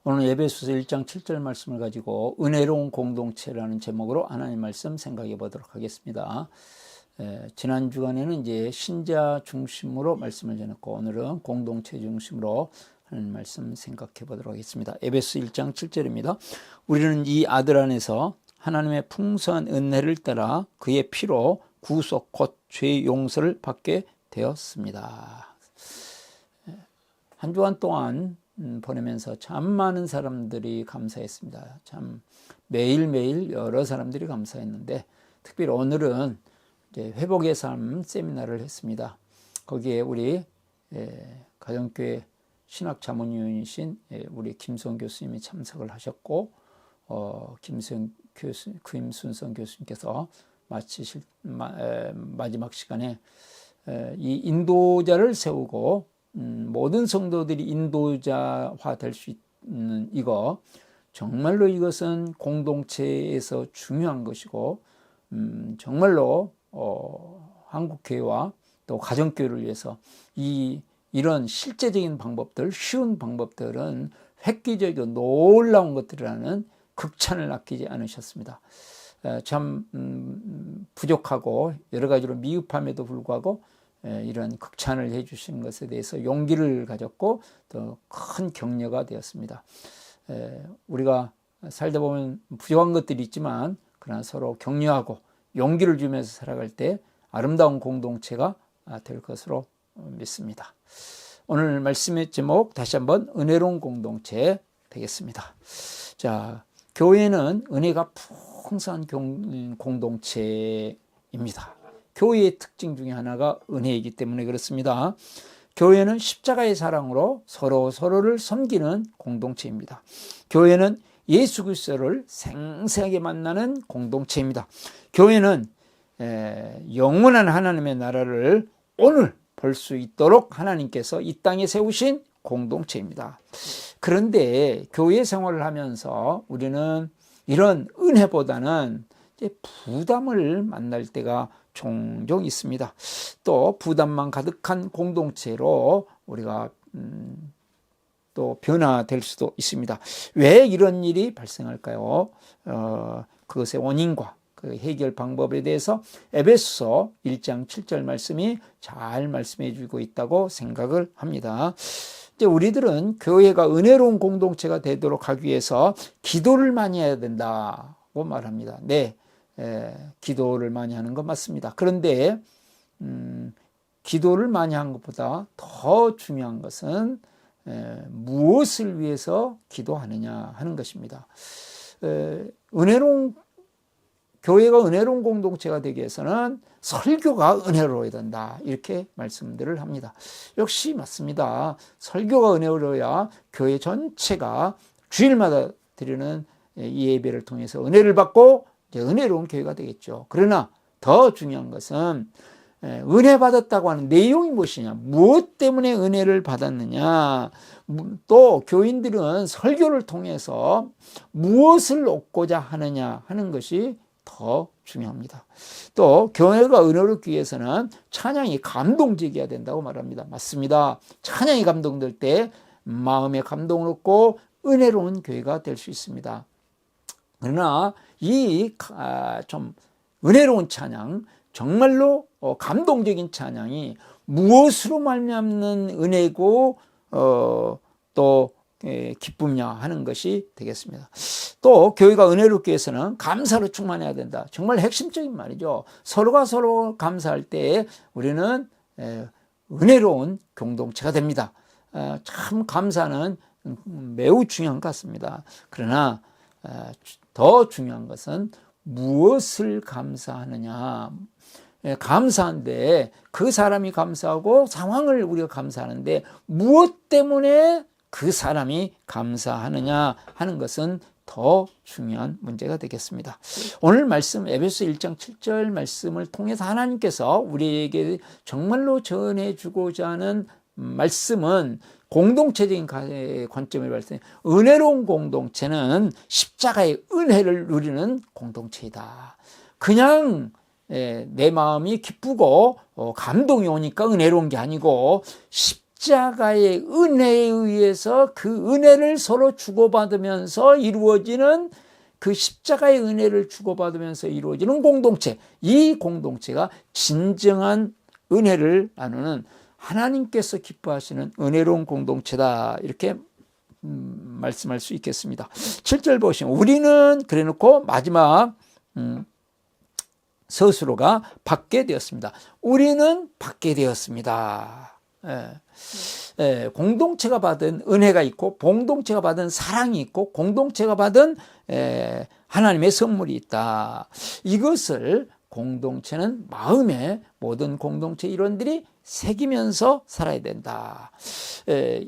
오늘 에베소서 1장 7절 말씀을 가지고 은혜로운 공동체라는 제목으로 하나님 말씀 생각해 보도록 하겠습니다. 지난 주간에는 이제 신자 중심으로 말씀을 전했고 오늘은 공동체 중심으로 하나님 말씀 생각해 보도록 하겠습니다. 에베소 1장 7절입니다. 우리는 이 아들 안에서 하나님의 풍성한 은혜를 따라 그의 피로 구속 곧 죄의 용서를 받게 되었습니다. 한 주간 동안 보내면서 참 많은 사람들이 감사했습니다. 참 매일매일 여러 사람들이 감사했는데 특별히 오늘은 이제 회복의 삶 세미나를 했습니다. 거기에 우리 가정교회 신학자문위원이신 우리 김수원 교수님이 참석을 하셨고 김순성 교수님께서 마치실 마지막 시간에 이 인도자를 세우고 모든 성도들이 인도자화 될 수 있는 이거 정말로 이것은 공동체에서 중요한 것이고 정말로 한국교회와 또 가정교회를 위해서 이런 실제적인 방법들, 쉬운 방법들은 획기적이고 놀라운 것들이라는 극찬을 아끼지 않으셨습니다. 참 부족하고 여러 가지로 미흡함에도 불구하고 이런 극찬을 해주시는 것에 대해서 용기를 가졌고 또 큰 격려가 되었습니다. 우리가 살다 보면 부족한 것들이 있지만 그러나 서로 격려하고 용기를 주면서 살아갈 때 아름다운 공동체가 될 것으로 믿습니다. 오늘 말씀의 제목 다시 한번 은혜로운 공동체 되겠습니다. 자, 교회는 은혜가 풍성한 공동체입니다. 교회의 특징 중에 하나가 은혜이기 때문에 그렇습니다. 교회는 십자가의 사랑으로 서로를 섬기는 공동체입니다. 교회는 예수 그리스도를 생생하게 만나는 공동체입니다. 교회는 영원한 하나님의 나라를 오늘 볼 수 있도록 하나님께서 이 땅에 세우신 공동체입니다. 그런데 교회 생활을 하면서 우리는 이런 은혜보다는 이제 부담을 만날 때가 종종 있습니다. 또 부담만 가득한 공동체로 우리가 또 변화될 수도 있습니다. 왜 이런 일이 발생할까요? 그것의 원인과 그 해결 방법에 대해서 에베소서 1장 7절 말씀이 잘 말씀해 주고 있다고 생각을 합니다. 이제 우리들은 교회가 은혜로운 공동체가 되도록 하기 위해서 기도를 많이 해야 된다고 말합니다. 네. 기도를 많이 하는 건 맞습니다. 그런데 기도를 많이 하는 것보다 더 중요한 것은 무엇을 위해서 기도하느냐 하는 것입니다. 교회가 은혜로운 공동체가 되기 위해서는 설교가 은혜로워야 된다 이렇게 말씀들을 합니다. 역시 맞습니다. 설교가 은혜로워야 교회 전체가 주일마다 드리는 이 예배를 통해서 은혜를 받고 은혜로운 교회가 되겠죠. 그러나 더 중요한 것은 은혜 받았다고 하는 내용이 무엇이냐, 무엇 때문에 은혜를 받았느냐, 또 교인들은 설교를 통해서 무엇을 얻고자 하느냐 하는 것이 더 중요합니다. 또 교회가 은혜롭기 위해서는 찬양이 감동적이어야 된다고 말합니다. 맞습니다. 찬양이 감동될 때 마음에 감동을 얻고 은혜로운 교회가 될 수 있습니다. 그러나 이 좀 은혜로운 찬양, 정말로 감동적인 찬양이 무엇으로 말미암는 은혜고 또 기쁨이냐 하는 것이 되겠습니다. 또 교회가 은혜롭기 위해서는 감사로 충만해야 된다. 정말 핵심적인 말이죠. 서로가 서로 감사할 때 우리는 은혜로운 공동체가 됩니다. 참 감사는 매우 중요한 것 같습니다. 그러나 더 중요한 것은 무엇을 감사하느냐. 감사한데 그 사람이 감사하고 상황을 우리가 감사하는데 무엇 때문에 그 사람이 감사하느냐 하는 것은 더 중요한 문제가 되겠습니다. 오늘 말씀 에베소 1장 7절 말씀을 통해서 하나님께서 우리에게 정말로 전해주고자 하는 말씀은 공동체적인 관점을 발생. 은혜로운 공동체는 십자가의 은혜를 누리는 공동체이다. 그냥 내 마음이 기쁘고 감동이 오니까 은혜로운 게 아니고 십자가의 은혜에 의해서 그 은혜를 서로 주고받으면서 이루어지는, 그 십자가의 은혜를 주고받으면서 이루어지는 공동체, 이 공동체가 진정한 은혜를 나누는 하나님께서 기뻐하시는 은혜로운 공동체다, 이렇게 말씀할 수 있겠습니다. 7절 보시면 우리는 그래놓고 마지막 서술어가 받게 되었습니다. 우리는 받게 되었습니다. 공동체가 받은 은혜가 있고, 공동체가 받은 사랑이 있고, 공동체가 받은 하나님의 선물이 있다. 이것을 공동체는 마음에 모든 공동체 일원들이 새기면서 살아야 된다.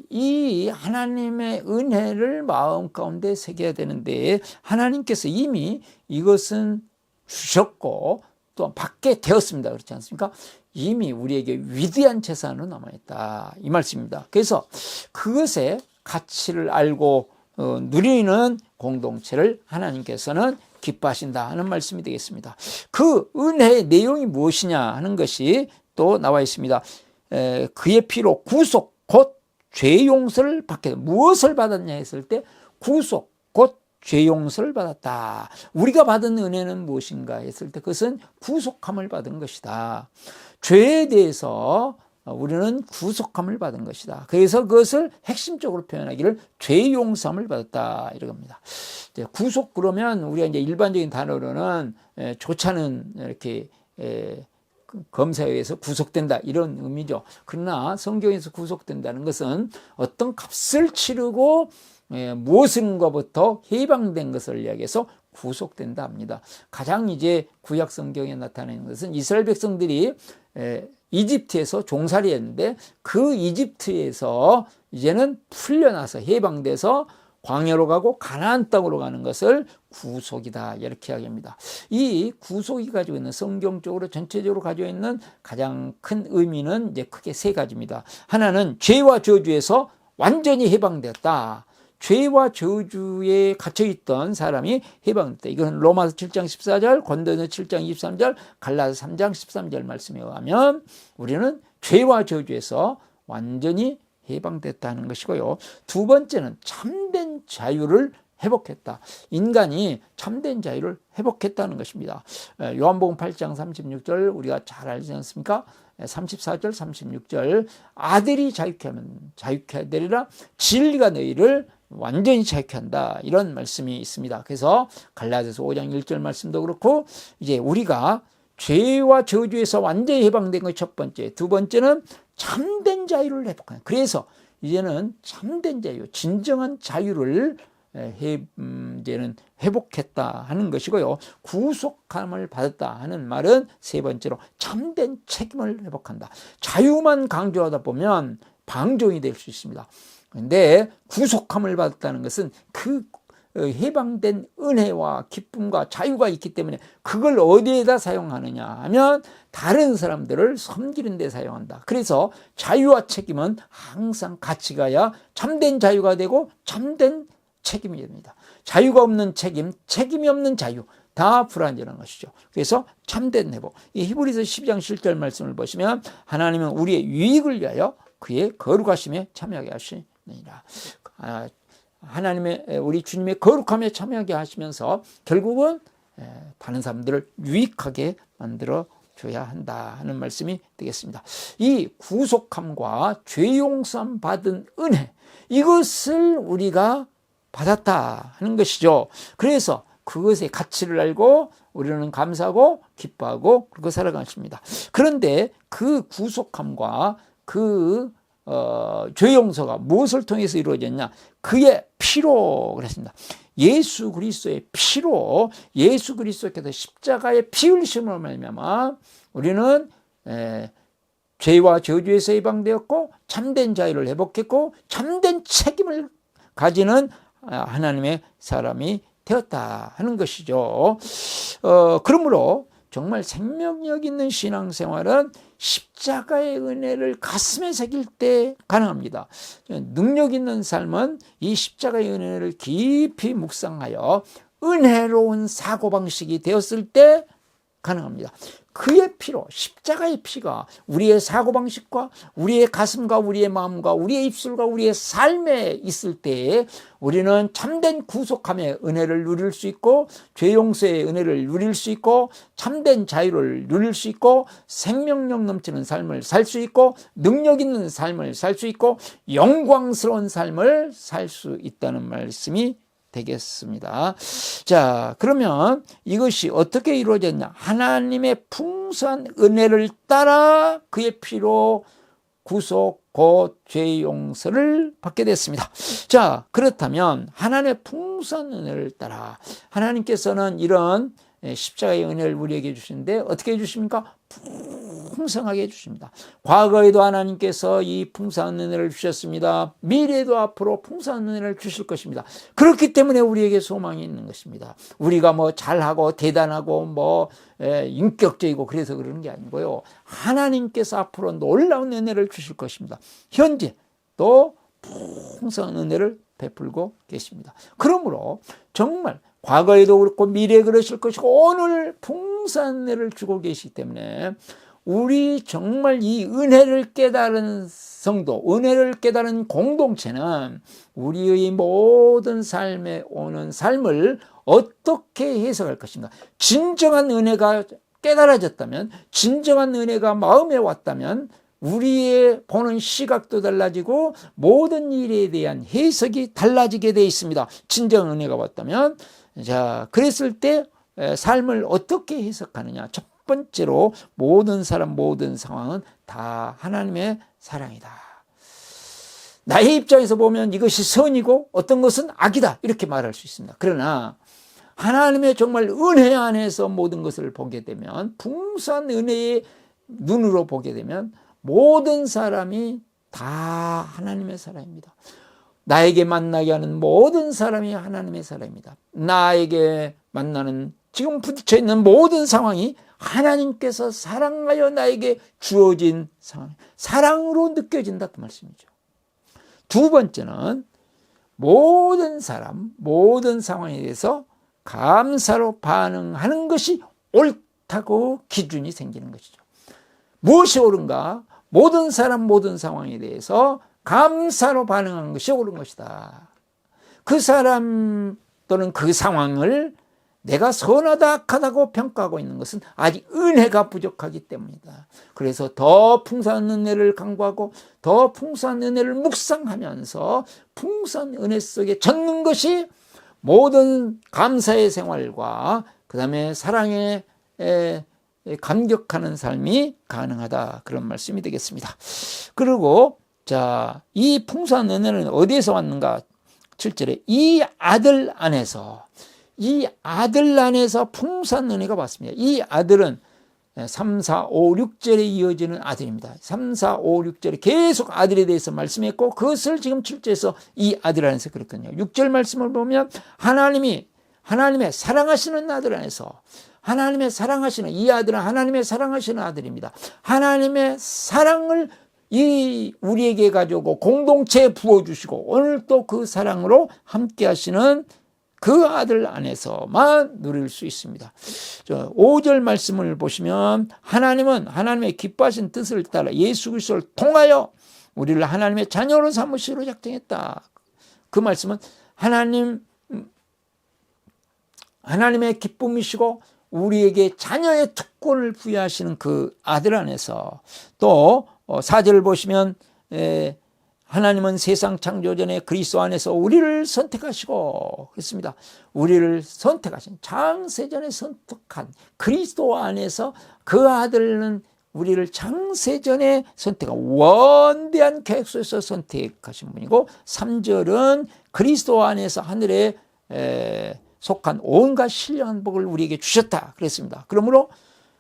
이 하나님의 은혜를 마음 가운데 새겨야 되는데, 하나님께서 이미 이것은 주셨고 또 받게 되었습니다. 그렇지 않습니까? 이미 우리에게 위대한 재산은 남아있다, 이 말씀입니다. 그래서 그것의 가치를 알고 누리는 공동체를 하나님께서는 기뻐하신다 하는 말씀이 되겠습니다. 그 은혜의 내용이 무엇이냐 하는 것이 또 나와 있습니다. 그의 피로 구속 곧 죄 용서를 받게, 무엇을 받았냐 했을 때 구속 곧 죄 용서를 받았다. 우리가 받은 은혜는 무엇인가 했을 때 그것은 구속함을 받은 것이다. 죄에 대해서 우리는 구속함을 받은 것이다. 그래서 그것을 핵심적으로 표현하기를 죄 용서함을 받았다, 이겁니다. 구속 그러면 우리가 이제 일반적인 단어로는 좋지 않은 이렇게 검사에 의해서 구속된다, 이런 의미죠. 그러나 성경에서 구속된다는 것은 어떤 값을 치르고 무엇인가부터 해방된 것을 이야기해서 구속된다 합니다. 가장 이제 구약 성경에 나타나는 것은 이스라엘 백성들이 이집트에서 종살이 했는데, 그 이집트에서 이제는 풀려나서 해방돼서 광야로 가고 가나안 땅으로 가는 것을 구속이다, 이렇게 이야기합니다. 이 구속이 가지고 있는, 성경적으로 전체적으로 가지고 있는 가장 큰 의미는 이제 크게 세 가지입니다. 하나는 죄와 저주에서 완전히 해방되었다. 죄와 저주에 갇혀있던 사람이 해방됐다. 이건 로마서 7장 14절, 고린도서 7장 23절, 갈라디아서 3장 13절 말씀에 의하면 우리는 죄와 저주에서 완전히 해방됐다는 것이고요. 두 번째는 참된 자유를 회복했다. 인간이 참된 자유를 회복했다는 것입니다. 요한복음 8장 36절 우리가 잘 알지 않습니까? 34절 36절 아들이 자유케 하면 자유케 되리라, 진리가 너희를 완전히 자유케 한다, 이런 말씀이 있습니다. 그래서 갈라디아서 5장 1절 말씀도 그렇고, 이제 우리가 죄와 저주에서 완전히 해방된 것이 첫 번째, 두 번째는 참된 자유를 회복하는, 그래서 이제는 참된 자유, 진정한 자유를 이제는 회복했다 하는 것이고요. 구속함을 받았다 하는 말은 세 번째로 참된 책임을 회복한다. 자유만 강조하다 보면 방종이 될 수 있습니다. 그런데 구속함을 받았다는 것은 그 해방된 은혜와 기쁨과 자유가 있기 때문에 그걸 어디에다 사용하느냐 하면 다른 사람들을 섬기는 데 사용한다. 그래서 자유와 책임은 항상 같이 가야 참된 자유가 되고 참된 책임이 됩니다. 자유가 없는 책임, 책임이 없는 자유, 다 불완전한 것이죠. 그래서 참된 회복. 이 히브리서 12장 7절 말씀을 보시면 하나님은 우리의 유익을 위하여 그의 거룩하심에 참여하게 하시느니라. 하나님의, 우리 주님의 거룩함에 참여하게 하시면서 결국은 다른 사람들을 유익하게 만들어 줘야 한다 하는 말씀이 되겠습니다. 이 구속함과 죄 용서함 받은 은혜, 이것을 우리가 받았다 하는 것이죠. 그래서 그것의 가치를 알고 우리는 감사하고 기뻐하고 그렇게 살아가십니다. 그런데 그 구속함과 그 죄 용서가 무엇을 통해서 이루어졌냐? 그의 피로 그랬습니다. 예수 그리스도의 피로, 예수 그리스도께서 십자가의 피 흘리심으로 말미암아 우리는 죄와 저주에서 해방되었고 참된 자유를 회복했고 참된 책임을 가지는 하나님의 사람이 되었다 하는 것이죠. 그러므로 정말 생명력 있는 신앙생활은 십자가의 은혜를 가슴에 새길 때 가능합니다. 능력 있는 삶은 이 십자가의 은혜를 깊이 묵상하여 은혜로운 사고방식이 되었을 때 가능합니다. 그의 피로, 십자가의 피가 우리의 사고방식과 우리의 가슴과 우리의 마음과 우리의 입술과 우리의 삶에 있을 때에 우리는 참된 구속함의 은혜를 누릴 수 있고, 죄 용서의 은혜를 누릴 수 있고, 참된 자유를 누릴 수 있고, 생명력 넘치는 삶을 살 수 있고, 능력 있는 삶을 살 수 있고, 영광스러운 삶을 살 수 있다는 말씀이 되겠습니다. 자, 그러면 이것이 어떻게 이루어졌냐? 하나님의 풍성한 은혜를 따라 그의 피로 구속 곧 죄 용서를 받게 됐습니다. 자, 그렇다면 하나님의 풍성한 은혜를 따라 하나님께서는 이런 십자가의 은혜를 우리에게 주시는데 어떻게 해주십니까? 풍성하게 해주십니다. 과거에도 하나님께서 이 풍성한 은혜를 주셨습니다. 미래에도 앞으로 풍성한 은혜를 주실 것입니다. 그렇기 때문에 우리에게 소망이 있는 것입니다. 우리가 뭐 잘하고 대단하고 뭐 인격적이고 그래서 그러는 게 아니고요. 하나님께서 앞으로 놀라운 은혜를 주실 것입니다. 현재 또 풍성한 은혜를 베풀고 계십니다. 그러므로 정말 과거에도 그렇고 미래에 그러실 것이고 오늘 풍성한 은혜를 주고 계시기 때문에 우리 정말 이 은혜를 깨달은 성도, 은혜를 깨달은 공동체는 우리의 모든 삶에 오는 삶을 어떻게 해석할 것인가? 진정한 은혜가 깨달아졌다면, 진정한 은혜가 마음에 왔다면 우리의 보는 시각도 달라지고 모든 일에 대한 해석이 달라지게 되어 있습니다. 진정한 은혜가 왔다면. 자, 그랬을 때 삶을 어떻게 해석하느냐? 첫 번째로 모든 사람, 모든 상황은 다 하나님의 사랑이다. 나의 입장에서 보면 이것이 선이고 어떤 것은 악이다 이렇게 말할 수 있습니다. 그러나 하나님의 정말 은혜 안에서 모든 것을 보게 되면, 풍성한 은혜의 눈으로 보게 되면 모든 사람이 다 하나님의 사람입니다. 나에게 만나게 하는 모든 사람이 하나님의 사람입니다. 나에게 만나는 지금 부딪혀 있는 모든 상황이 하나님께서 사랑하여 나에게 주어진 상황, 사랑으로 느껴진다 그 말씀이죠. 두 번째는 모든 사람, 모든 상황에 대해서 감사로 반응하는 것이 옳다고 기준이 생기는 것이죠. 무엇이 옳은가? 모든 사람, 모든 상황에 대해서 감사로 반응하는 것이 옳은 것이다. 그 사람 또는 그 상황을 내가 선하다 악하다고 평가하고 있는 것은 아직 은혜가 부족하기 때문이다. 그래서 더 풍성한 은혜를 강구하고 더 풍성한 은혜를 묵상하면서 풍성한 은혜 속에 젖는 것이 모든 감사의 생활과 그 다음에 사랑에 감격하는 삶이 가능하다. 그런 말씀이 되겠습니다. 그리고 자, 이 풍성한 은혜는 어디에서 왔는가? 7절에 이 아들 안에서 풍성한 은혜가 왔습니다. 이 아들은 3, 4, 5, 6절에 이어지는 아들입니다. 3, 4, 5, 6절에 계속 아들에 대해서 말씀했고 그것을 지금 7절에서 이 아들 안에서 그랬거든요. 6절 말씀을 보면 하나님의 사랑하시는 아들 안에서, 하나님의 사랑하시는 이 아들은 하나님의 사랑하시는 아들입니다. 하나님의 사랑을 우리에게 가져오고 공동체에 부어주시고 오늘 또 그 사랑으로 함께 하시는 그 아들 안에서만 누릴 수 있습니다. 5절 말씀을 보시면 하나님은 하나님의 기뻐하신 뜻을 따라 예수 그리스도를 통하여 우리를 하나님의 자녀로 삼으시기로 작정했다. 그 말씀은 하나님의 기쁨이시고 우리에게 자녀의 특권을 부여하시는 그 아들 안에서, 또 4절을 보시면 하나님은 세상 창조 전에 그리스도 안에서 우리를 선택하시고 그랬습니다. 우리를 선택하신, 창세전에 선택한 그리스도 안에서 그 아들은 우리를 창세전에 선택한 원대한 계획 속에서 선택하신 분이고, 3절은 그리스도 안에서 하늘에 속한 온갖 신령한 복을 우리에게 주셨다 그랬습니다. 그러므로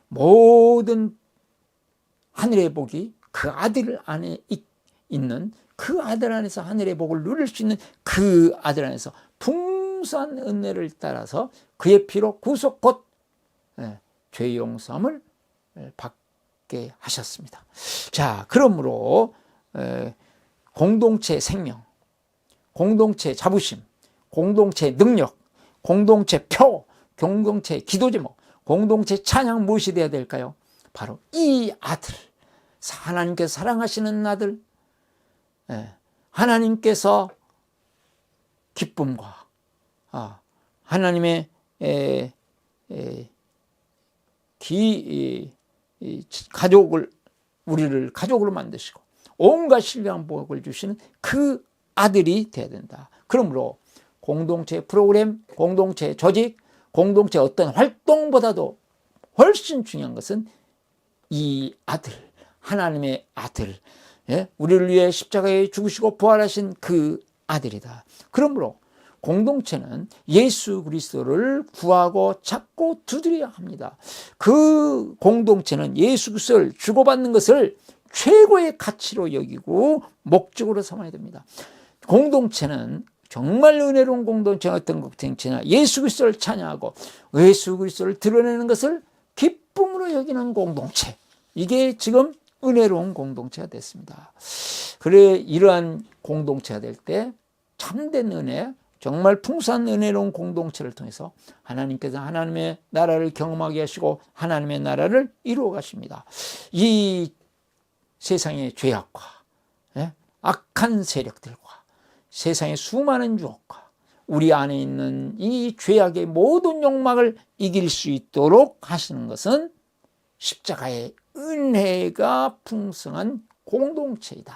모든 하늘의 복이 그 아들 안에 있는, 그 아들 안에서 하늘의 복을 누릴 수 있는 그 아들 안에서 풍성한 은혜를 따라서 그의 피로 구속 곧 죄 용서함을 받게 하셨습니다. 자, 그러므로 공동체 생명, 공동체 자부심, 공동체 능력, 공동체 표, 공동체 기도 제목, 공동체 찬양 무엇이 되어야 될까요? 바로 이 아들, 하나님께서 사랑하시는 아들, 하나님께서 기쁨과 하나님의 가족을, 우리를 가족으로 만드시고 온갖 신령한 복을 주시는 그 아들이 되어야 된다. 그러므로 공동체 프로그램, 공동체 조직, 공동체 어떤 활동보다도 훨씬 중요한 것은 이 아들, 하나님의 아들, 우리를 위해 십자가에 죽으시고 부활하신 그 아들이다. 그러므로 공동체는 예수 그리스도를 구하고 찾고 두드려야 합니다. 그 공동체는 예수 그리스도를 주고받는 것을 최고의 가치로 여기고 목적으로 삼아야 됩니다. 공동체는 정말 은혜로운 공동체가 어떤 공동체냐, 예수 그리스도를 찬양하고 예수 그리스도를 드러내는 것을 기쁨으로 여기는 공동체, 이게 지금 은혜로운 공동체가 됐습니다. 그래, 이러한 공동체가 될 때 참된 은혜, 정말 풍성한 은혜로운 공동체를 통해서 하나님께서 하나님의 나라를 경험하게 하시고 하나님의 나라를 이루어 가십니다. 이 세상의 죄악과 악한 세력들과 세상의 수많은 유혹과 우리 안에 있는 이 죄악의 모든 욕망을 이길 수 있도록 하시는 것은 십자가의 은혜가 풍성한 공동체이다.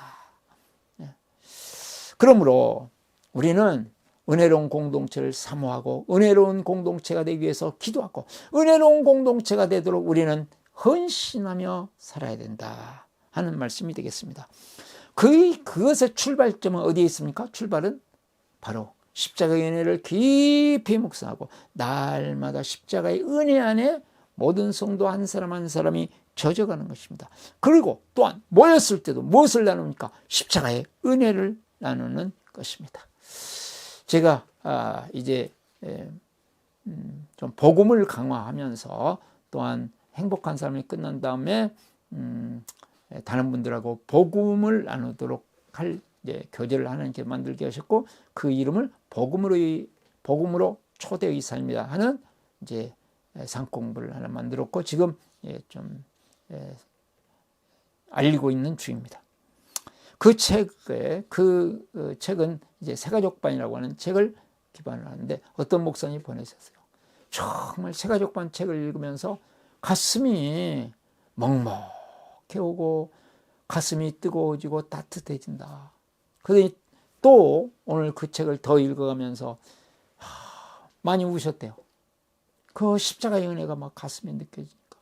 그러므로 우리는 은혜로운 공동체를 사모하고 은혜로운 공동체가 되기 위해서 기도하고 은혜로운 공동체가 되도록 우리는 헌신하며 살아야 된다 하는 말씀이 되겠습니다. 그것의 출발점은 어디에 있습니까? 출발은 바로 십자가의 은혜를 깊이 묵상하고 날마다 십자가의 은혜 안에 모든 성도 한 사람 한 사람이 젖어가는 것입니다. 그리고 또한 모였을 때도 무엇을 나눕니까? 십자가의 은혜를 나누는 것입니다. 제가 이제 좀 복음을 강화하면서 또한 행복한 삶이 끝난 다음에 다른 분들하고 복음을 나누도록 할 교제를 하나님께 만들게 하셨고 그 이름을 복음으로 초대의 삶이다 하는 이제 상공부를 하나 만들었고 지금 좀 알리고 있는 중입니다. 그 책은 이제 새가족반이라고 하는 책을 기반으로 하는데 어떤 목사님이 보내셨어요. 정말 새가족반 책을 읽으면서 가슴이 먹먹해 오고 가슴이 뜨거워지고 따뜻해진다. 그러더니 또 오늘 그 책을 더 읽어가면서 많이 우셨대요. 그 십자가의 은혜가 막 가슴에 느껴지니까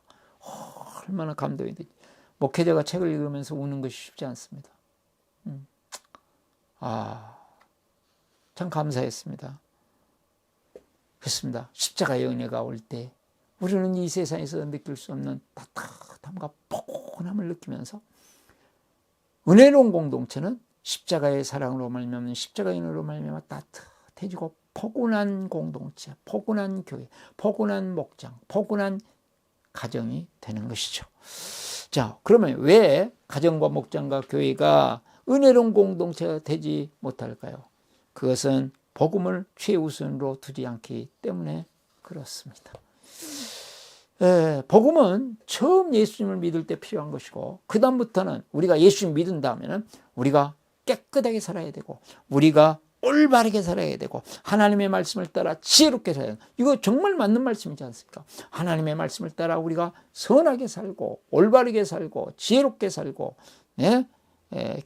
얼마나 감동이 되지. 목회자가 책을 읽으면서 우는 것이 쉽지 않습니다. 참 감사했습니다. 그렇습니다. 십자가의 은혜가 올 때 우리는 이 세상에서 느낄 수 없는 따뜻함과 포근함을 느끼면서 은혜로운 공동체는 십자가의 사랑으로 말미암는 십자가의 은혜로 말미암아 따뜻해지고 포근한 공동체, 포근한 교회, 포근한 목장, 포근한 가정이 되는 것이죠. 자, 그러면 왜 가정과 목장과 교회가 은혜로운 공동체가 되지 못할까요? 그것은 복음을 최우선으로 두지 않기 때문에 그렇습니다. 복음은 처음 예수님을 믿을 때 필요한 것이고 그 다음부터는 우리가 예수님 믿은 다음에는 우리가 깨끗하게 살아야 되고 우리가 올바르게 살아야 되고 하나님의 말씀을 따라 지혜롭게 살아야 된다. 이거 정말 맞는 말씀이지 않습니까? 하나님의 말씀을 따라 우리가 선하게 살고 올바르게 살고 지혜롭게 살고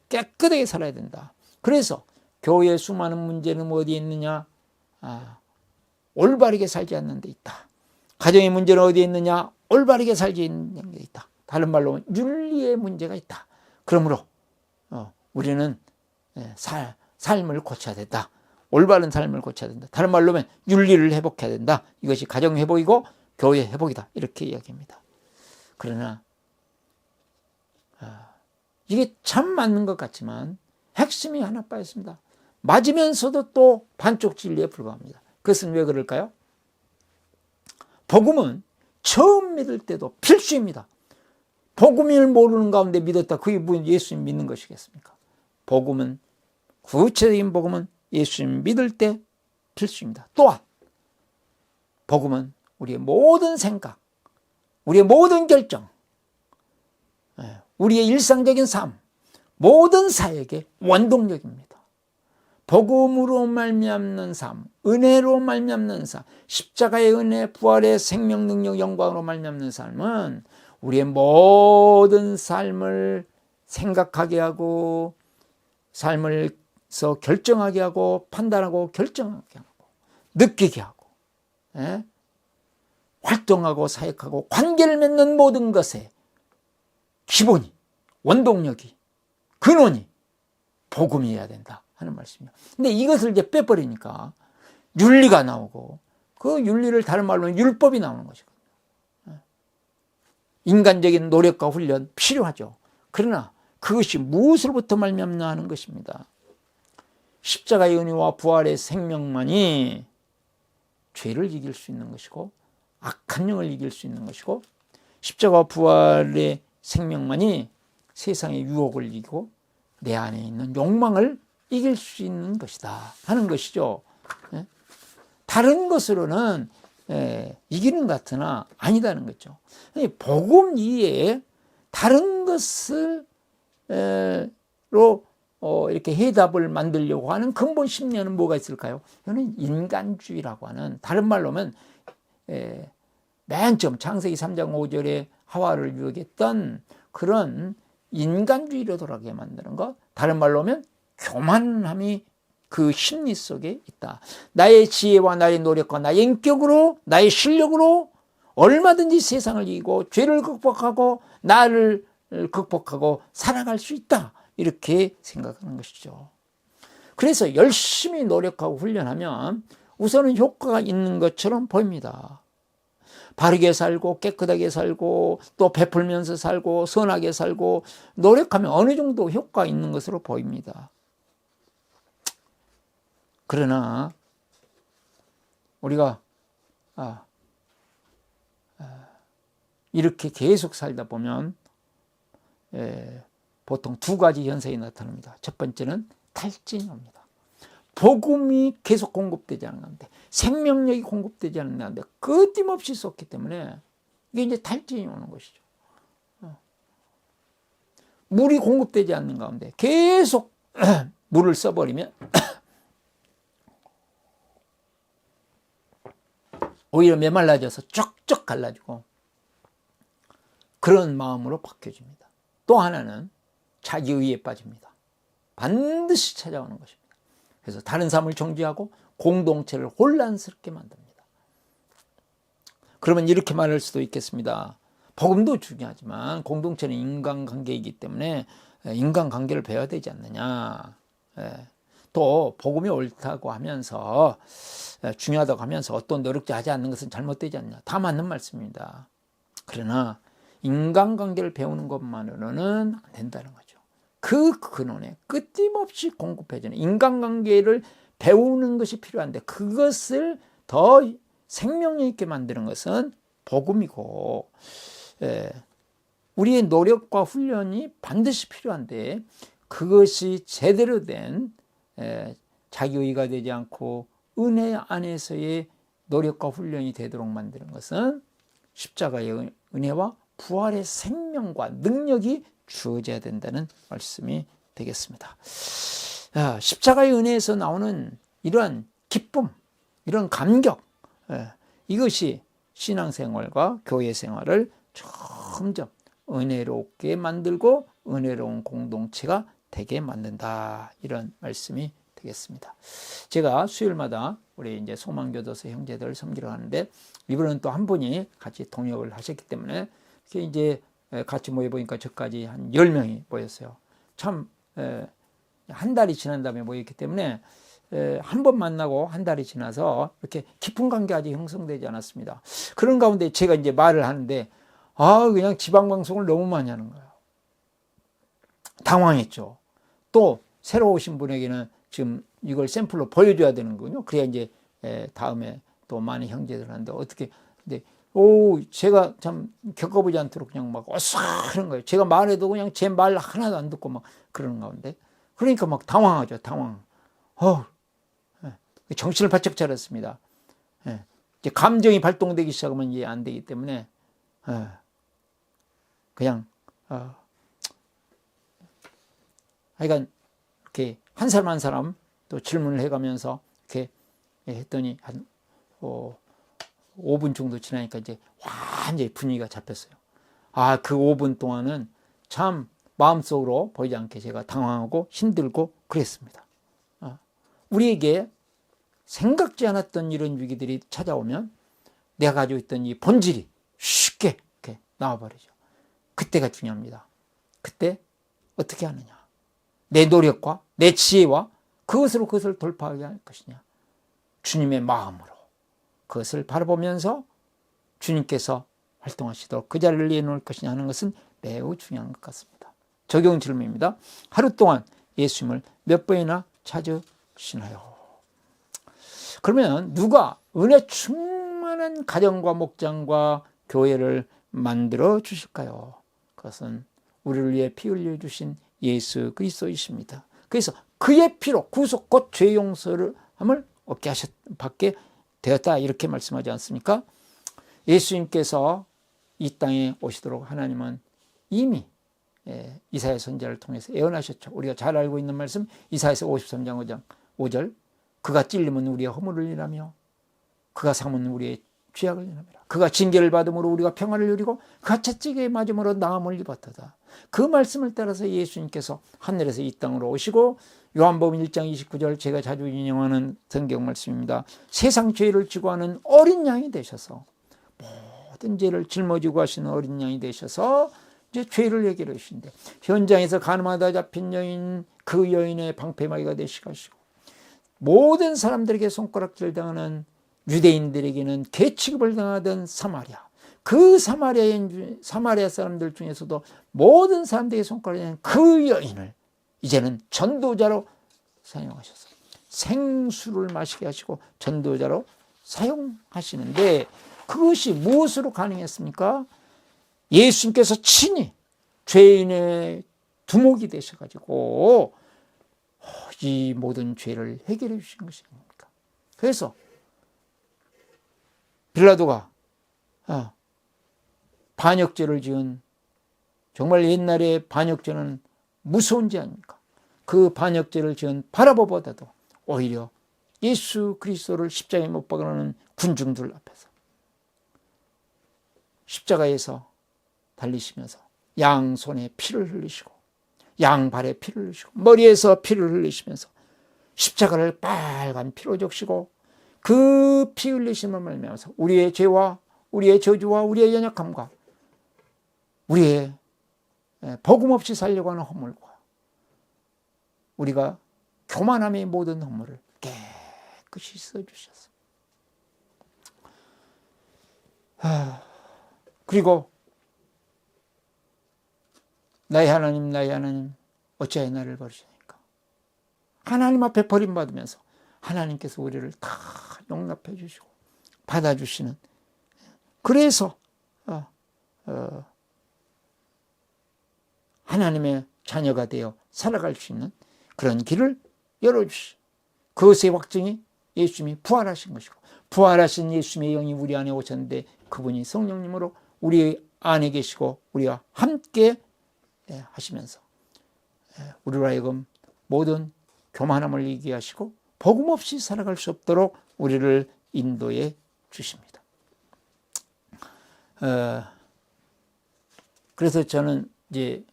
깨끗하게 살아야 된다. 그래서 교회의 수많은 문제는 어디에 있느냐? 올바르게 살지 않는 데 있다. 가정의 문제는 어디에 있느냐? 올바르게 살지 않는 데 있다. 다른 말로 윤리의 문제가 있다. 그러므로 우리는 삶을 고쳐야 된다. 올바른 삶을 고쳐야 된다. 다른 말로 하면 윤리를 회복해야 된다. 이것이 가정 회복이고 교회 회복이다. 이렇게 이야기합니다. 그러나 이게 참 맞는 것 같지만 핵심이 하나 빠졌습니다. 맞으면서도 또 반쪽 진리에 불과합니다. 그것은 왜 그럴까요? 복음은 처음 믿을 때도 필수입니다. 복음을 모르는 가운데 믿었다. 그게 무슨 예수님 믿는 것이겠습니까? 복음은 구체적인 복음은 예수님 믿을 때 필수입니다. 또한 복음은 우리의 모든 생각, 우리의 모든 결정, 우리의 일상적인 삶, 모든 사역의 원동력입니다. 복음으로 말미암는 삶, 은혜로 말미암는 삶, 십자가의 은혜, 부활의 생명, 능력, 영광으로 말미암는 삶은 우리의 모든 삶을 생각하게 하고 삶을서 결정하게 하고 판단하고 결정하게 하고 느끼게 하고 활동하고 사역하고 관계를 맺는 모든 것에 기본이, 원동력이, 근원이 복음이어야 된다 하는 말씀이에요. 근데 이것을 이제 빼버리니까 윤리가 나오고 그 윤리를 다른 말로는 율법이 나오는 것이거든요. 인간적인 노력과 훈련 필요하죠. 그러나 그것이 무엇으로부터 말미암나 하는 것입니다. 십자가의 은혜와 부활의 생명만이 죄를 이길 수 있는 것이고 악한 영을 이길 수 있는 것이고 십자가와 부활의 생명만이 세상의 유혹을 이기고 내 안에 있는 욕망을 이길 수 있는 것이다 하는 것이죠. 다른 것으로는 이기는 것 같으나 아니다는 거죠. 복음 이외에 다른 것을 이렇게 해답을 만들려고 하는 근본 심리는 뭐가 있을까요? 이거는 인간주의라고 하는, 다른 말로 하면 맨 처음 창세기 3장 5절에 하와를 유혹했던 그런 인간주의로 돌아가게 만드는 것, 다른 말로 하면 교만함이 그 심리 속에 있다. 나의 지혜와 나의 노력과 나의 인격으로, 나의 실력으로 얼마든지 세상을 이기고 죄를 극복하고 나를 극복하고 살아갈 수 있다, 이렇게 생각하는 것이죠. 그래서 열심히 노력하고 훈련하면 우선은 효과가 있는 것처럼 보입니다. 바르게 살고 깨끗하게 살고 또 베풀면서 살고 선하게 살고 노력하면 어느 정도 효과가 있는 것으로 보입니다. 그러나 우리가 이렇게 계속 살다 보면 보통 두 가지 현상이 나타납니다. 첫 번째는 탈진이 옵니다. 복음이 계속 공급되지 않는 가운데, 생명력이 공급되지 않는 가운데 끊임없이 쏟기 때문에 이게 이제 탈진이 오는 것이죠. 물이 공급되지 않는 가운데 계속 물을 써버리면 오히려 메말라져서 쩍쩍 갈라지고 그런 마음으로 바뀌어집니다. 또 하나는 자기의에 빠집니다. 반드시 찾아오는 것입니다. 그래서 다른 삶을 정지하고 공동체를 혼란스럽게 만듭니다. 그러면 이렇게 말할 수도 있겠습니다. 복음도 중요하지만 공동체는 인간관계이기 때문에 인간관계를 배워야 되지 않느냐. 또 복음이 옳다고 하면서 중요하다고 하면서 어떤 노력도 하지 않는 것은 잘못되지 않냐. 다 맞는 말씀입니다. 그러나 인간관계를 배우는 것만으로는 안 된다는 거죠. 그 근원에 끊임없이 공급해주는 인간관계를 배우는 것이 필요한데 그것을 더 생명력 있게 만드는 것은 복음이고, 우리의 노력과 훈련이 반드시 필요한데 그것이 제대로 된 자기의가 되지 않고 은혜 안에서의 노력과 훈련이 되도록 만드는 것은 십자가의 은혜와 부활의 생명과 능력이 주어져야 된다는 말씀이 되겠습니다. 십자가의 은혜에서 나오는 이러한 기쁨, 이런 감격, 이것이 신앙생활과 교회생활을 점점 은혜롭게 만들고 은혜로운 공동체가 되게 만든다, 이런 말씀이 되겠습니다. 제가 수요일마다 우리 이제 소망교도소 형제들을 섬기러 가는데 이번에는 또 한 분이 같이 동역을 하셨기 때문에 이제 같이 모여보니까 저까지 한 10명이 모였어요. 참 한 달이 지난 다음에 모였기 때문에 한 번 만나고 한 달이 지나서 이렇게 깊은 관계가 아직 형성되지 않았습니다. 그런 가운데 제가 이제 말을 하는데 그냥 지방방송을 너무 많이 하는 거예요. 당황했죠. 또 새로 오신 분에게는 지금 이걸 샘플로 보여줘야 되는 거군요. 그래야 이제 다음에 또 많은 형제들 하는데 어떻게, 근데 제가 참 겪어보지 않도록 그냥 막 어수선한 거예요. 제가 말해도 그냥 제 말 하나도 안 듣고 막 그러는 가운데, 그러니까 막 당황하죠. 당황. 정신을 바짝 차렸습니다. 이제 감정이 발동되기 시작하면 이제 안 되기 때문에 그냥 하여간 이렇게 한 사람 한 사람 또 질문을 해가면서 이렇게 했더니 한 5분 정도 지나니까 이제 완전히 분위기가 잡혔어요. 그 5분 동안은 참 마음속으로 보이지 않게 제가 당황하고 힘들고 그랬습니다. 우리에게 생각지 않았던 이런 위기들이 찾아오면 내가 가지고 있던 이 본질이 쉽게 이렇게 나와버리죠. 그때가 중요합니다. 그때 어떻게 하느냐. 내 노력과 내 지혜와 그것을 돌파하게 할 것이냐. 주님의 마음으로 그것을 바라보면서 주님께서 활동하시도록 그 자리를 내놓을 것이냐 하는 것은 매우 중요한 것 같습니다. 적용 질문입니다. 하루 동안 예수님을 몇 번이나 찾으시나요? 그러면 누가 은혜 충만한 가정과 목장과 교회를 만들어 주실까요? 그것은 우리를 위해 피 흘려 주신 예수 그리스도이십니다. 그래서 그의 피로 구속 곧 죄 용서를 함을 받게 되었다 이렇게 말씀하지 않습니까? 예수님께서 이 땅에 오시도록 하나님은 이미 이사야 선지자를 통해서 예언하셨죠. 우리가 잘 알고 있는 말씀 이사야서 53장 5절 그가 찔림은 우리의 허물을 인하며 그가 상은 우리의 죄악을 인함이라. 그가 징계를 받음으로 우리가 평화를 누리고 그가 채찍에 맞음으로 나음을 입었도다. 그 말씀을 따라서 예수님께서 하늘에서 이 땅으로 오시고 요한복음 1장 29절 제가 자주 인용하는 성경 말씀입니다. 세상 죄를 지고 하는 어린 양이 되셔서 모든 죄를 짊어지고 하시는 어린 양이 되셔서 이제 죄를 해결해 주신대. 현장에서 가늠하다 잡힌 여인 그 여인의 방패막이가 되시고 모든 사람들에게 손가락질 당하는 유대인들에게는 개취급을 당하던 사마리아 그 사마리아 사람들 중에서도 모든 사람들에게 손가락질 당하는 그 여인을 이제는 전도자로 사용하셔서 생수를 마시게 하시고 전도자로 사용하시는데 그것이 무엇으로 가능했습니까? 예수님께서 친히 죄인의 두목이 되셔가지고 이 모든 죄를 해결해 주신 것입니까? 그래서 빌라도가 반역죄를 지은 정말 옛날에 반역죄는 무서운 죄 아닙니까? 그 반역죄를 지은 바라바보다도 오히려 예수 그리스도를 십자가에 못 박아놓은 군중들 앞에서 십자가에서 달리시면서 양손에 피를 흘리시고 양발에 피를 흘리시고 머리에서 피를 흘리시면서 십자가를 빨간 피로 적시고 그 피 흘리심을 말미암아서 우리의 죄와 우리의 저주와 우리의 연약함과 우리의 복음 없이 살려고 하는 허물과 우리가 교만함의 모든 허물을 깨끗이 써주셨습니다. 그리고 나의 하나님 어찌하여 나를 버리시니까 하나님 앞에 버림받으면서 하나님께서 우리를 다 용납해 주시고 받아주시는 그래서 하나님의 자녀가 되어 살아갈 수 있는 그런 길을 열어주시 그것의 확증이 예수님이 부활하신 것이고 부활하신 예수님의 영이 우리 안에 오셨는데 그분이 성령님으로 우리 안에 계시고 우리와 함께 하시면서 우리로 하여금 모든 교만함을 이기게 하시고 복음 없이 살아갈 수 없도록 우리를 인도해 주십니다. 그래서 저는 이제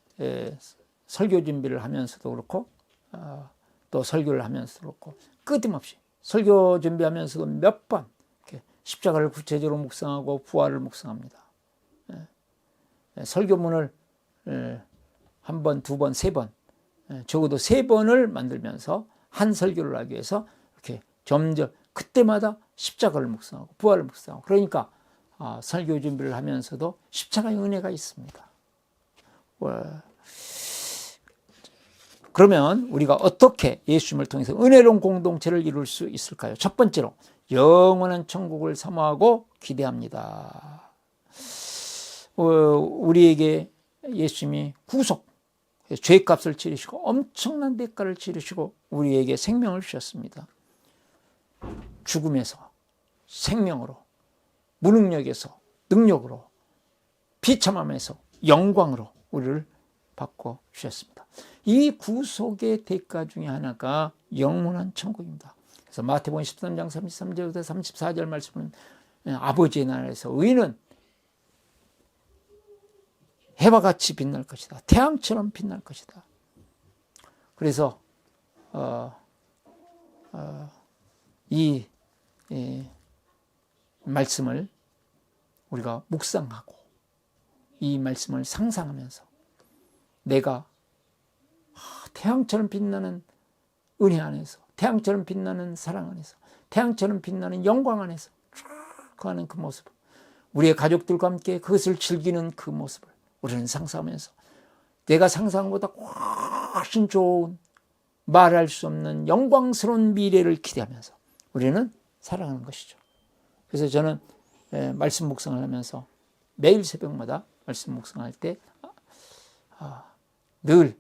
설교 준비를 하면서도 그렇고 또 설교를 하면서도 그렇고 끊임없이 설교 준비하면서도 몇 번 십자가를 구체적으로 묵상하고 부활을 묵상합니다. 설교문을 한 번, 두 번, 세 번, 적어도 세 번을 만들면서 한 설교를 하기 위해서 이렇게 점점 그때마다 십자가를 묵상하고 부활을 묵상하고 그러니까 설교 준비를 하면서도 십자가의 은혜가 있습니다. 그러면 우리가 어떻게 예수님을 통해서 은혜로운 공동체를 이룰 수 있을까요? 첫 번째로 영원한 천국을 사모하고 기대합니다. 우리에게 예수님이 구속, 죄값을 치르시고 엄청난 대가를 치르시고 우리에게 생명을 주셨습니다. 죽음에서 생명으로, 무능력에서 능력으로, 비참함에서 영광으로 우리를 바꿔 주셨습니다. 이 구속의 대가 중에 하나가 영원한 천국입니다. 그래서 마태복음 13장 33절부터 34절 말씀은 아버지의 나라에서 의인은 해와 같이 빛날 것이다. 태양처럼 빛날 것이다. 그래서 이 말씀을 우리가 묵상하고 이 말씀을 상상하면서 내가 태양처럼 빛나는 은혜 안에서, 태양처럼 빛나는 사랑 안에서, 태양처럼 빛나는 영광 안에서 쭉 가는 그 모습, 우리의 가족들과 함께 그것을 즐기는 그 모습을 우리는 상상하면서 내가 상상한 것보다 훨씬 좋은 말할 수 없는 영광스러운 미래를 기대하면서 우리는 살아가는 것이죠. 그래서 저는 말씀 묵상을 하면서 매일 새벽마다 말씀 묵상할 때 늘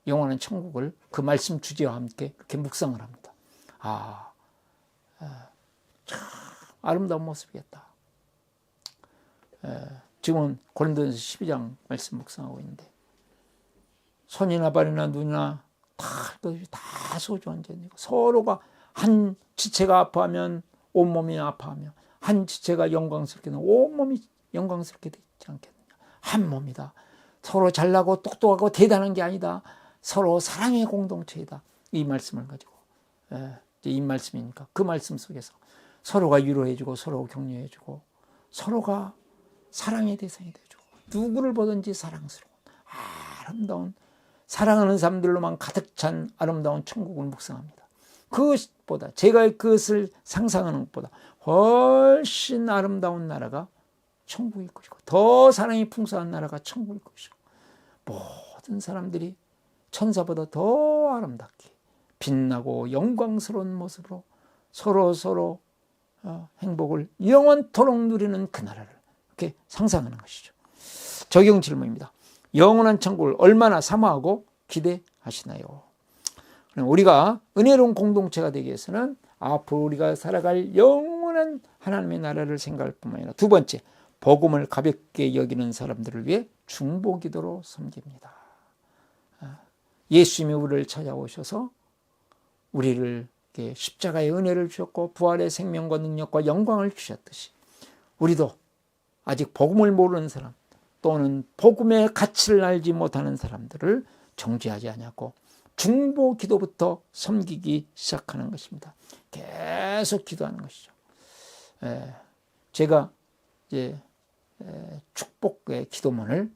영원한 천국을 그 말씀 주제와 함께 그렇게 묵상을 합니다. 참 아름다운 모습이겠다. 지금은 고린도전서 12장 말씀 묵상하고 있는데 손이나 발이나 눈이나 다 소중한 존재이고 서로가 한 지체가 아파하면 온몸이 아파하며 한 지체가 영광스럽게 되면 온몸이 영광스럽게 되지 않겠느냐. 한 몸이다. 서로 잘나고 똑똑하고 대단한 게 아니다. 서로 사랑의 공동체이다. 이 말씀을 가지고 이 말씀이니까 그 말씀 속에서 서로가 위로해주고 서로 격려해주고 서로가 사랑의 대상이 되어주고 누구를 보든지 사랑스러운 아름다운 사랑하는 사람들로만 가득 찬 아름다운 천국을 묵상합니다. 그것보다 제가 그것을 상상하는 것보다 훨씬 아름다운 나라가 천국일 것이고 더 사랑이 풍성한 나라가 천국일 것이고 모든 사람들이 천사보다 더 아름답게 빛나고 영광스러운 모습으로 서로 행복을 영원토록 누리는 그 나라를 이렇게 상상하는 것이죠. 적용 질문입니다. 영원한 천국을 얼마나 사모하고 기대하시나요? 우리가 은혜로운 공동체가 되기 위해서는 앞으로 우리가 살아갈 영원한 하나님의 나라를 생각할 뿐만 아니라 두 번째, 복음을 가볍게 여기는 사람들을 위해 중보기도로 섬깁니다. 예수님이 우리를 찾아오셔서 우리를 십자가의 은혜를 주셨고 부활의 생명과 능력과 영광을 주셨듯이 우리도 아직 복음을 모르는 사람 또는 복음의 가치를 알지 못하는 사람들을 정죄하지 않고 중보기도부터 섬기기 시작하는 것입니다. 계속 기도하는 것이죠. 제가 이제 축복의 기도문을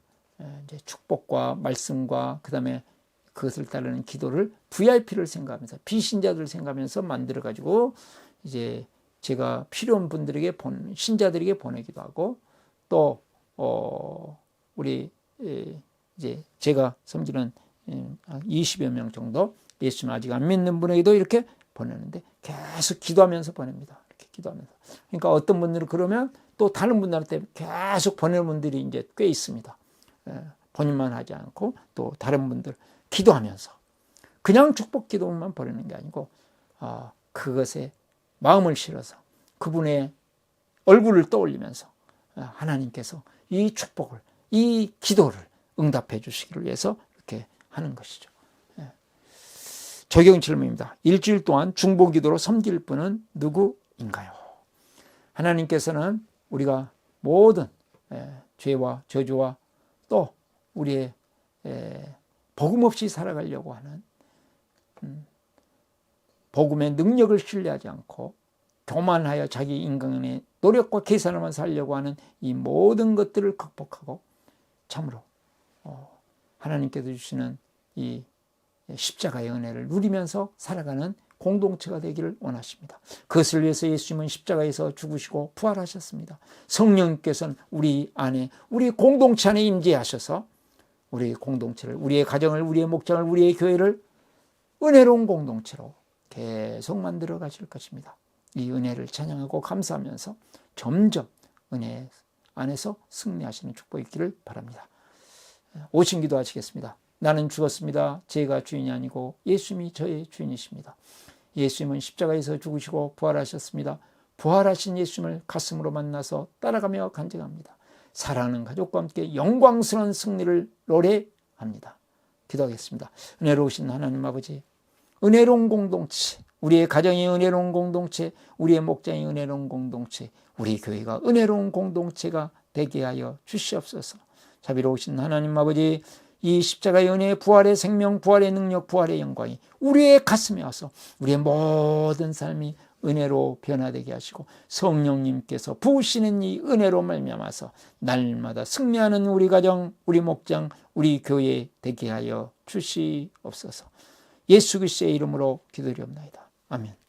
이제 축복과 말씀과 그다음에 그것을 따르는 기도를 VIP를 생각하면서 비신자들을 생각하면서 만들어 가지고 이제 제가 필요한 분들에게 신자들에게 보내기도 하고 또 우리 이제 제가 섬기는 20여 명 정도 예수님 아직 안 믿는 분에게도 이렇게 보내는데 계속 기도하면서 보냅니다. 이렇게 기도하면서. 그러니까 어떤 분들은 그러면 또 다른 분들한테 계속 보내는 분들이 이제 꽤 있습니다. 본인만 하지 않고 또 다른 분들 기도하면서 그냥 축복 기도만 보내는 게 아니고 그것에 마음을 실어서 그분의 얼굴을 떠올리면서 하나님께서 이 축복을 이 기도를 응답해 주시기를 위해서 이렇게 하는 것이죠. 적용 질문입니다. 일주일 동안 중보기도로 섬길 분은 누구인가요? 하나님께서는 우리가 모든 죄와 저주와 또 우리의 복음 없이 살아가려고 하는 복음의 능력을 신뢰하지 않고 교만하여 자기 인간의 노력과 계산으로만 살려고 하는 이 모든 것들을 극복하고 참으로 하나님께서 주시는 이 십자가의 은혜를 누리면서 살아가는 공동체가 되기를 원하십니다. 그것을 위해서 예수님은 십자가에서 죽으시고 부활하셨습니다. 성령께서는 우리 안에 우리 공동체 안에 임재하셔서 우리 공동체를 우리의 가정을 우리의 목장을 우리의 교회를 은혜로운 공동체로 계속 만들어 가실 것입니다. 이 은혜를 찬양하고 감사하면서 점점 은혜 안에서 승리하시는 축복이 있기를 바랍니다. 오신 기도하시겠습니다. 나는 죽었습니다. 제가 주인이 아니고 예수님이 저의 주인이십니다. 예수님은 십자가에서 죽으시고 부활하셨습니다. 부활하신 예수님을 가슴으로 만나서 따라가며 간증합니다. 사랑하는 가족과 함께 영광스러운 승리를 노래합니다. 기도하겠습니다. 은혜로우신 하나님 아버지, 은혜로운 공동체, 우리의 가정이 은혜로운 공동체, 우리의 목장이 은혜로운 공동체, 우리 교회가 은혜로운 공동체가 되게 하여 주시옵소서. 자비로우신 하나님 아버지, 이 십자가의 은혜, 부활의 생명, 부활의 능력, 부활의 영광이 우리의 가슴에 와서 우리의 모든 삶이 은혜로 변화되게 하시고 성령님께서 부으시는 이 은혜로 말미암아서 날마다 승리하는 우리 가정, 우리 목장, 우리 교회 되게 하여 주시옵소서. 예수 그리스도의 이름으로 기도드리옵나이다. 아멘.